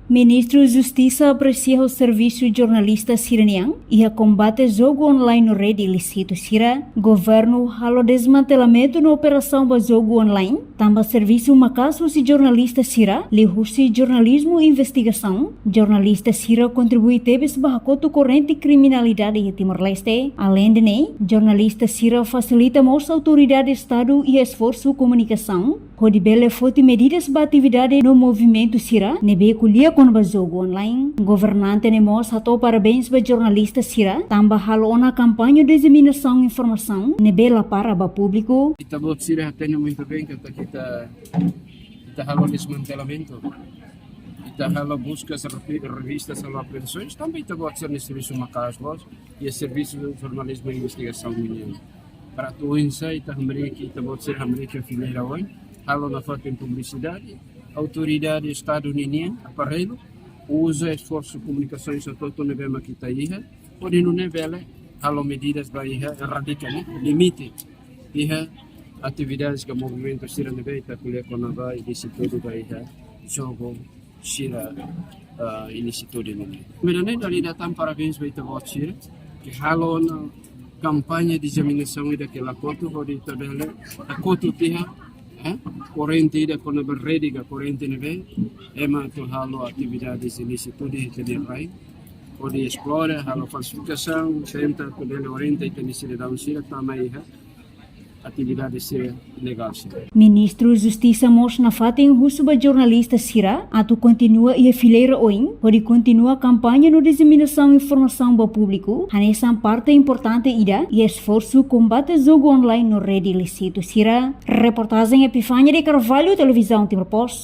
Ministro Justiça aprecia o serviço jornalista siranian e a combate jogo online no rede ilícito sira. Governo halo desmantelamento na operação do jogo online. Também serviço makaso si jornalista sira, lihusi jornalismo e investigação. Jornalista sira contribui tebes bahakoto corrente criminalidade em Timor-Leste. Além de nem, jornalista sira facilita mos autoridade Estado e esforço comunicação. Rodibele fote medidas para atividade no movimento sira, nebe kulia com o jogo online. Governante nemos hatou parabéns para jornalista sira, também halou na campanha de disseminação de informação, nebe la para o público. Kita buat sira hatanya muito bem kata kita halou desmantelamento. Kita halou busca as revistas halou apreensões, também kita buat serviço macaslos e serviço de jornalismo e investigação menino. Para tu insight kita buat sira Amerika fileira hoje. Halo na foto em publicidade, autoridade estadunidense, aparelho, usa esforço de comunicações a todo o nível que está aí, pode no nível, halo medidas para erradicar, limite, atividades que o movimento sira nível está colher com a vai desse todo daí, jogo sira início de nível. Merane dali datang parabéns para o sira, que halo na campanha de disseminação daquela coto pode tabela, a coto corrente da kona berredi ga corrente neve ema to halo atividades ilícitas de terrai pode explora halo falsificação tenta poder orientar que necessidade sira também atividades ilegais. Ministro Justiça mos na fatem husuba jornalista sira, atu continua e fileira oin, pode continua a campanha no disseminação de informação para público, hanesan parte importante ida e esforço combate jogo online no rede ilícito sira. Reportagem Epifânia de Carvalho, Televisão Timor-Post.